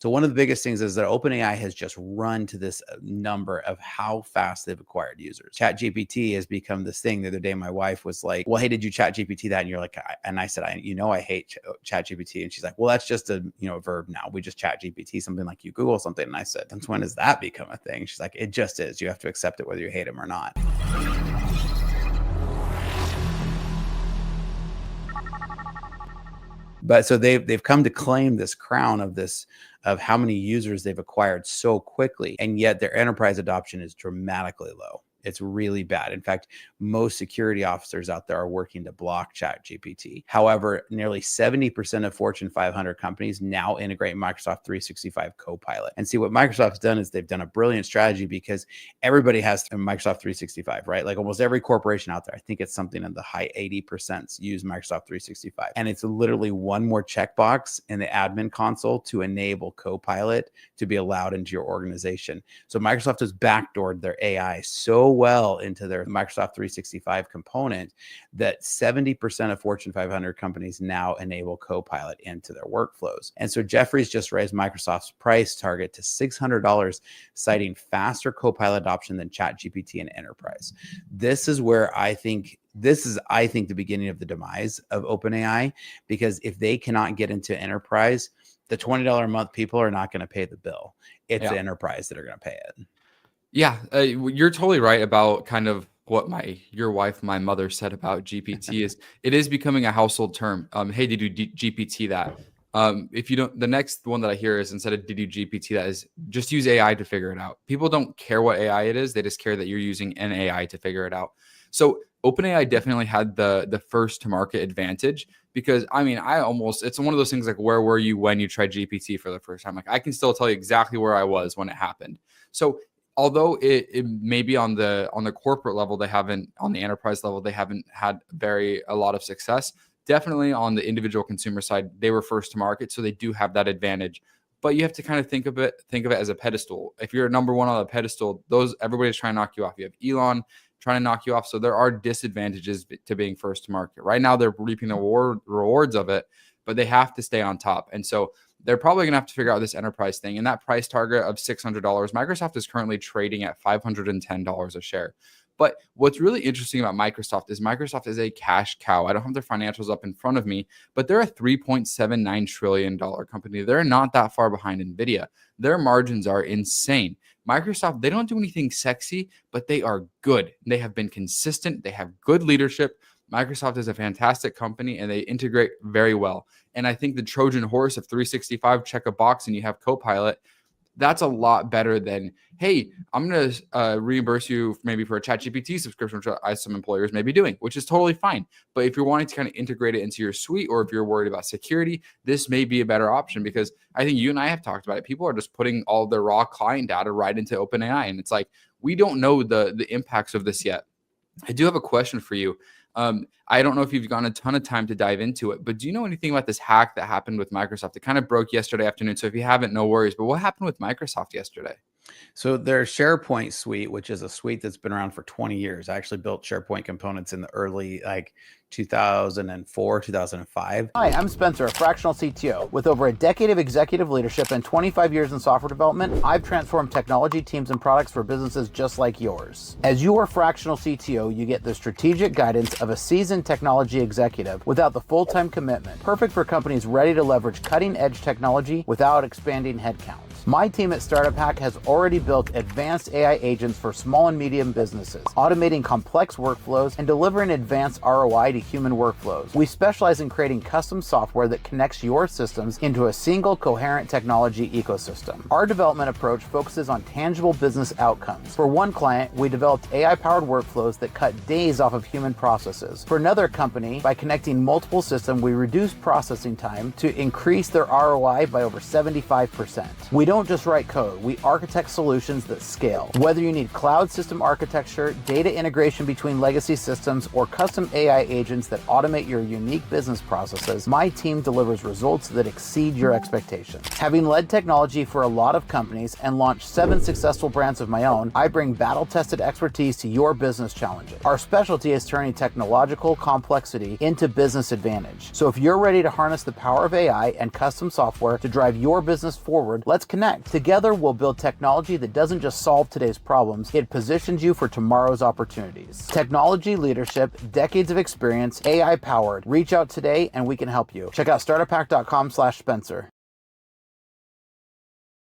So one of the biggest things is that OpenAI has just run to this number of how fast they've acquired users. ChatGPT has become this thing. The other day, my wife was like, well, hey, did you ChatGPT that? And you're like, and I said, I hate ChatGPT. And she's like, well, that's just a verb now. We just ChatGPT something like you Google something. And I said, since when does that become a thing? She's like, it just is. You have to accept it whether you hate him or not. But so they've come to claim this crown of how many users they've acquired so quickly, and yet their enterprise adoption is dramatically low. It's really bad. In fact, most security officers out there are working to block ChatGPT. However, nearly 70% of Fortune 500 companies now integrate Microsoft 365 Copilot. And see, what Microsoft's done is they've done a brilliant strategy, because everybody has Microsoft 365, right? Like almost every corporation out there, I think it's something in the high 80% use Microsoft 365. And it's literally one more checkbox in the admin console to enable Copilot to be allowed into your organization. So Microsoft has backdoored their AI so well into their Microsoft 365 component that 70% of Fortune 500 companies now enable Copilot into their workflows. And so Jeffries just raised Microsoft's price target to $600, citing faster Copilot adoption than ChatGPT in enterprise. This is I think the beginning of the demise of OpenAI, because if they cannot get into enterprise, the $20 a month people are not going to pay the bill. It's the enterprise that are going to pay it. Yeah, you're totally right about kind of what your wife, my mother, said about GPT. Is it is becoming a household term. Hey, did you GPT that? If you don't, the next one that I hear is, instead of did you GPT that, is just use AI to figure it out. People don't care what AI it is; they just care that you're using an AI to figure it out. So OpenAI definitely had the first to market advantage, because it's one of those things like, where were you when you tried GPT for the first time? Like, I can still tell you exactly where I was when it happened. So although it may be on the corporate level, on the enterprise level, they haven't had a lot of success. Definitely on the individual consumer side, they were first to market, so they do have that advantage. But you have to kind of think of it as a pedestal. If you're number one on a pedestal, everybody's trying to knock you off. You have Elon trying to knock you off, so there are disadvantages to being first to market. Right now, they're reaping the rewards of it, but they have to stay on top. And so they're probably going to have to figure out this enterprise thing. And that price target of $600, Microsoft is currently trading at $510 a share. But what's really interesting about Microsoft is a cash cow. I don't have their financials up in front of me, but they're a $3.79 trillion company. They're not that far behind NVIDIA. Their margins are insane. Microsoft, they don't do anything sexy, but they are good. They have been consistent. They have good leadership. Microsoft is a fantastic company, and they integrate very well. And I think the Trojan horse of 365, check a box and you have Copilot, that's a lot better than, hey, I'm going to reimburse you maybe for a ChatGPT subscription, which some employers may be doing, which is totally fine. But if you're wanting to kind of integrate it into your suite, or if you're worried about security, this may be a better option, because I think you and I have talked about it. People are just putting all their raw client data right into OpenAI. And it's like, we don't know the impacts of this yet. I do have a question for you. I don't know if you've gotten a ton of time to dive into it, but do you know anything about this hack that happened with Microsoft? It kind of broke yesterday afternoon. So if you haven't, no worries. But what happened with Microsoft yesterday? So their SharePoint suite, which is a suite that's been around for 20 years. I actually built SharePoint components in the early 2004, 2005. Hi, I'm Spencer, a fractional CTO. With over a decade of executive leadership and 25 years in software development, I've transformed technology teams and products for businesses just like yours. As your fractional CTO, you get the strategic guidance of a seasoned technology executive without the full-time commitment. Perfect for companies ready to leverage cutting-edge technology without expanding headcount. My team at Startup Hack has already built advanced AI agents for small and medium businesses, automating complex workflows and delivering advanced ROI to human workflows. We specialize in creating custom software that connects your systems into a single coherent technology ecosystem. Our development approach focuses on tangible business outcomes. For one client, we developed AI-powered workflows that cut days off of human processes. For another company, by connecting multiple systems, we reduced processing time to increase their ROI by over 75%. We don't don't just write code, we architect solutions that scale. Whether you need cloud system architecture, data integration between legacy systems, or custom AI agents that automate your unique business processes, my team delivers results that exceed your expectations. Having led technology for a lot of companies and launched 7 successful brands of my own, I bring battle-tested expertise to your business challenges. Our specialty is turning technological complexity into business advantage. So if you're ready to harness the power of AI and custom software to drive your business forward, let's connect. Together, we'll build technology that doesn't just solve today's problems, it positions you for tomorrow's opportunities. Technology leadership, decades of experience, AI powered. Reach out today and we can help you. Check out startuphack.com/Spencer.